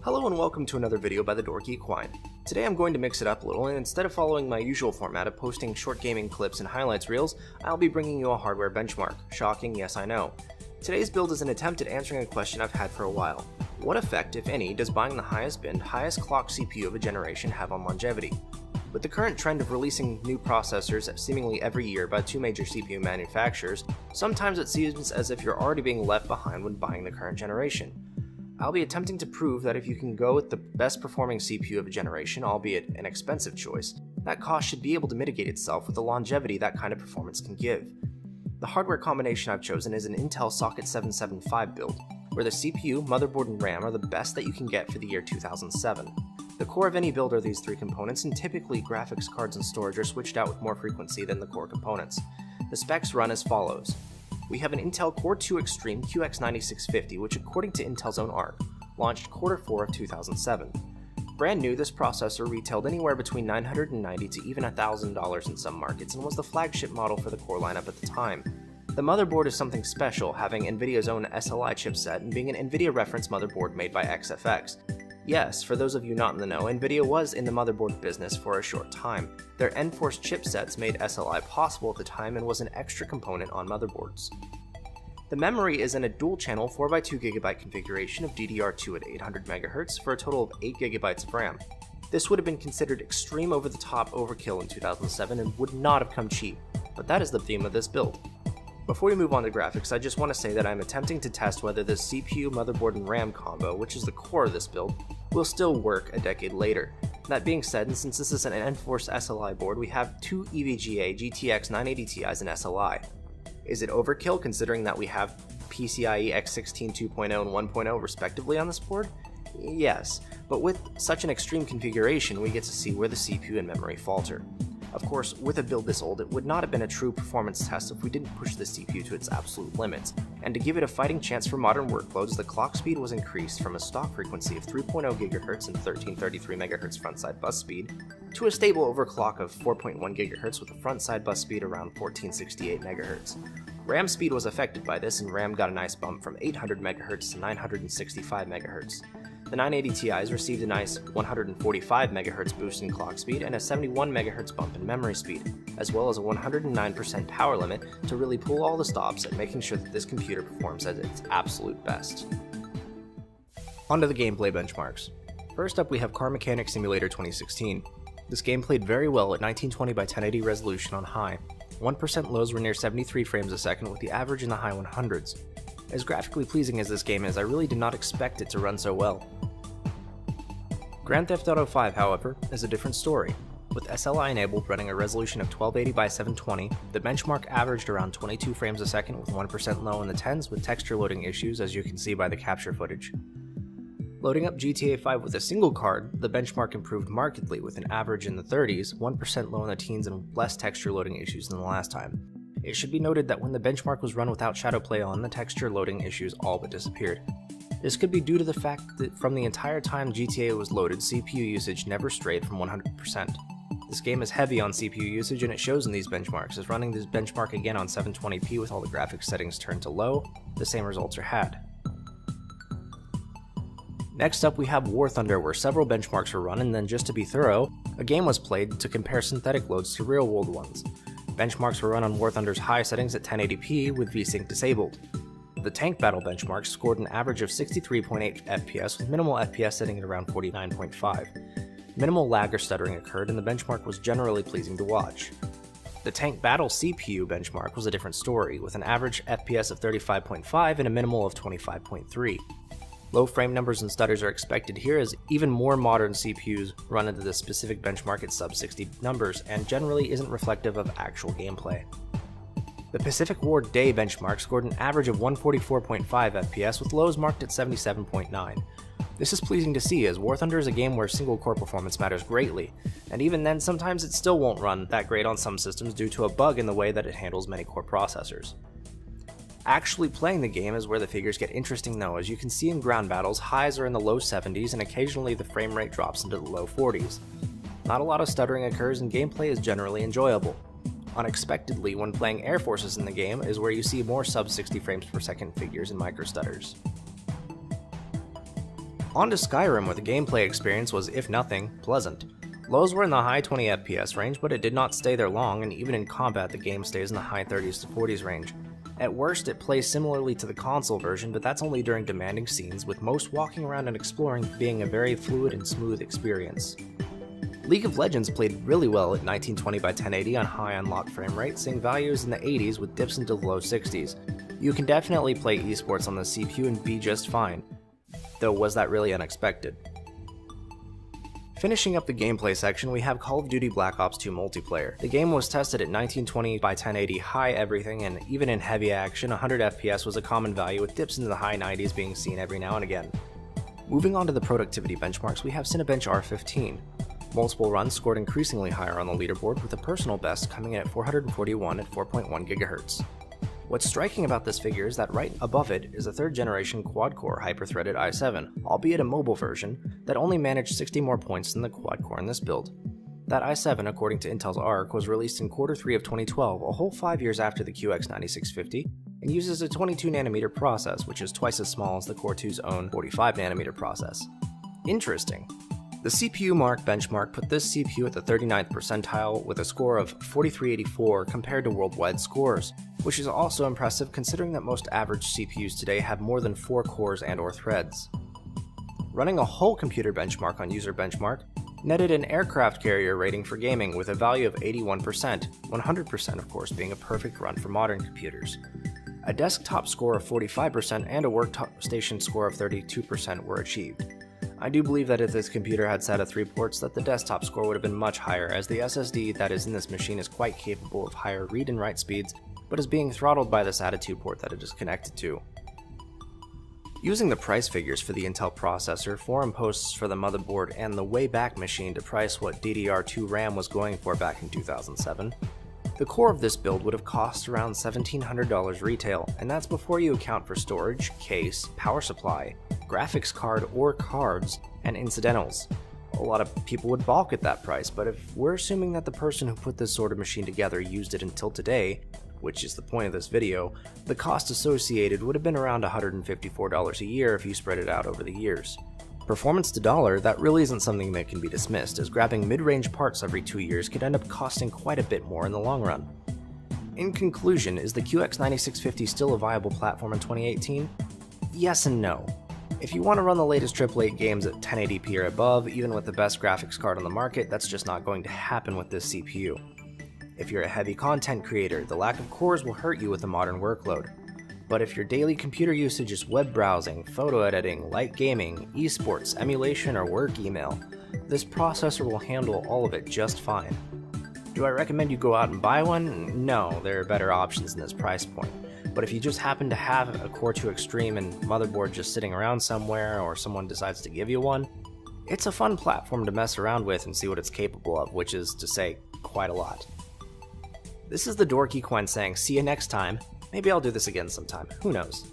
Hello and welcome to another video by the Dorky Equine. Today I'm going to mix it up a little, and instead of following my usual format of posting short gaming clips and highlights reels, I'll be bringing you a hardware benchmark. Shocking, yes I know. Today's build is an attempt at answering a question I've had for a while. What effect, if any, does buying the highest binned, highest clock CPU of a generation have on longevity? With the current trend of releasing new processors seemingly every year by two major CPU manufacturers, sometimes it seems as if you're already being left behind when buying the current generation. I'll be attempting to prove that if you can go with the best performing CPU of a generation, albeit an expensive choice, that cost should be able to mitigate itself with the longevity that kind of performance can give. The hardware combination I've chosen is an Intel Socket 775 build, where the CPU, motherboard, and RAM are the best that you can get for the year 2007. The core of any build are these three components, and typically graphics cards and storage are switched out with more frequency than the core components. The specs run as follows. We have an Intel Core 2 Extreme QX9650, which according to Intel's own ARC, launched Q4 of 2007. Brand new, this processor retailed anywhere between $990 to even $1,000 in some markets and was the flagship model for the core lineup at the time. The motherboard is something special, having NVIDIA's own SLI chipset and being an NVIDIA reference motherboard made by XFX. Yes, for those of you not in the know, NVIDIA was in the motherboard business for a short time. Their Enforce chipsets made SLI possible at the time and was an extra component on motherboards. The memory is in a dual-channel 4x2GB configuration of DDR2 at 800MHz for a total of 8GB of RAM. This would have been considered extreme over-the-top overkill in 2007 and would not have come cheap, but that is the theme of this build. Before we move on to graphics, I just want to say that I'm attempting to test whether this CPU, motherboard, and RAM combo, which is the core of this build, will still work a decade later. That being said, and since this is an Enforce SLI board, we have two EVGA GTX 980 Ti's in SLI. Is it overkill considering that we have PCIe X16 2.0 and 1.0 respectively on this board? Yes, but with such an extreme configuration, we get to see where the CPU and memory falter. Of course, with a build this old, it would not have been a true performance test if we didn't push the CPU to its absolute limits, and to give it a fighting chance for modern workloads, the clock speed was increased from a stock frequency of 3.0 GHz and 1333 MHz frontside bus speed, to a stable overclock of 4.1 GHz with a frontside bus speed around 1468 MHz. RAM speed was affected by this, and RAM got a nice bump from 800 MHz to 965 MHz. The 980 Ti's received a nice 145 MHz boost in clock speed and a 71 MHz bump in memory speed, as well as a 109% power limit to really pull all the stops at making sure that this computer performs at its absolute best. On to the gameplay benchmarks. First up we have Car Mechanic Simulator 2016. This game played very well at 1920 by 1080 resolution on high. 1% lows were near 73 frames a second with the average in the high 100s. As graphically pleasing as this game is, I really did not expect it to run so well. Grand Theft Auto 5, however, is a different story. With SLI enabled running a resolution of 1280 by 720, the benchmark averaged around 22 frames a second with 1% low in the 10s with texture loading issues, as you can see by the capture footage. Loading up GTA 5 with a single card, the benchmark improved markedly with an average in the 30s, 1% low in the teens, and less texture loading issues than the last time. It should be noted that when the benchmark was run without shadowplay on, the texture loading issues all but disappeared. This could be due to the fact that from the entire time GTA was loaded, CPU usage never strayed from 100%. This game is heavy on CPU usage and it shows in these benchmarks, as running this benchmark again on 720p with all the graphics settings turned to low, the same results are had. Next up we have War Thunder, where several benchmarks were run, and then just to be thorough, a game was played to compare synthetic loads to real world ones. Benchmarks were run on War Thunder's high settings at 1080p with VSync disabled. The tank battle benchmark scored an average of 63.8 FPS with minimal FPS sitting at around 49.5. Minimal lag or stuttering occurred and the benchmark was generally pleasing to watch. The tank battle CPU benchmark was a different story, with an average FPS of 35.5 and a minimal of 25.3. Low frame numbers and stutters are expected here, as even more modern CPUs run into this specific benchmark at sub 60 numbers and generally isn't reflective of actual gameplay. The Pacific War Day benchmark scored an average of 144.5 FPS with lows marked at 77.9. This is pleasing to see, as War Thunder is a game where single core performance matters greatly, and even then sometimes it still won't run that great on some systems due to a bug in the way that it handles many core processors. Actually playing the game is where the figures get interesting though, as you can see in ground battles, highs are in the low 70s and occasionally the frame rate drops into the low 40s. Not a lot of stuttering occurs and gameplay is generally enjoyable. Unexpectedly, when playing air forces in the game is where you see more sub 60 frames per second figures and micro stutters. On to Skyrim, where the gameplay experience was, if nothing, pleasant. Lows were in the high 20 FPS range, but it did not stay there long, and even in combat the game stays in the high 30s to 40s range. At worst, it plays similarly to the console version, but that's only during demanding scenes, with most walking around and exploring being a very fluid and smooth experience. League of Legends played really well at 1920 by 1080 on high unlocked frame rate, seeing values in the 80s with dips into the low 60s. You can definitely play esports on the CPU and be just fine, though was that really unexpected? Finishing up the gameplay section, we have Call of Duty Black Ops 2 multiplayer. The game was tested at 1920 by 1080 high everything, and even in heavy action, 100 FPS was a common value, with dips into the high 90s being seen every now and again. Moving on to the productivity benchmarks, we have Cinebench R15. Multiple runs scored increasingly higher on the leaderboard, with a personal best coming in at 441 at 4.1 GHz. What's striking about this figure is that right above it is a 3rd generation quad-core hyper-threaded i7, albeit a mobile version, that only managed 60 more points than the quad-core in this build. That i7, according to Intel's ARC, was released in Q3 of 2012, a whole 5 years after the QX9650, and uses a 22nm process, which is twice as small as the Core 2's own 45nm process. Interesting. The CPU Mark benchmark put this CPU at the 39th percentile with a score of 4384 compared to worldwide scores, which is also impressive considering that most average CPUs today have more than 4 cores and/or threads. Running a whole computer benchmark on User Benchmark netted an aircraft carrier rating for gaming with a value of 81%, 100% of course being a perfect run for modern computers. A desktop score of 45% and a workstation score of 32% were achieved. I do believe that if this computer had SATA 3 ports that the desktop score would have been much higher, as the SSD that is in this machine is quite capable of higher read and write speeds, but is being throttled by the SATA 2 port that it is connected to. Using the price figures for the Intel processor, forum posts for the motherboard, and the Wayback Machine to price what DDR2 RAM was going for back in 2007, the core of this build would have cost around $1,700 retail, and that's before you account for storage, case, power supply, graphics card or cards, and incidentals. A lot of people would balk at that price, but if we're assuming that the person who put this sort of machine together used it until today, which is the point of this video, the cost associated would have been around $154 a year if you spread it out over the years. Performance to dollar, that really isn't something that can be dismissed, as grabbing mid-range parts every 2 years could end up costing quite a bit more in the long run. In conclusion, is the QX9650 still a viable platform in 2018? Yes and no. If you want to run the latest AAA games at 1080p or above, even with the best graphics card on the market, that's just not going to happen with this CPU. If you're a heavy content creator, the lack of cores will hurt you with a modern workload. But if your daily computer usage is web browsing, photo editing, light gaming, esports, emulation, or work email, this processor will handle all of it just fine. Do I recommend you go out and buy one? No, there are better options in this price point. But if you just happen to have a Core 2 Extreme and motherboard just sitting around somewhere, or someone decides to give you one, it's a fun platform to mess around with and see what it's capable of, which is to say, quite a lot. This is the Dorky Quen saying, see you next time. Maybe I'll do this again sometime, who knows.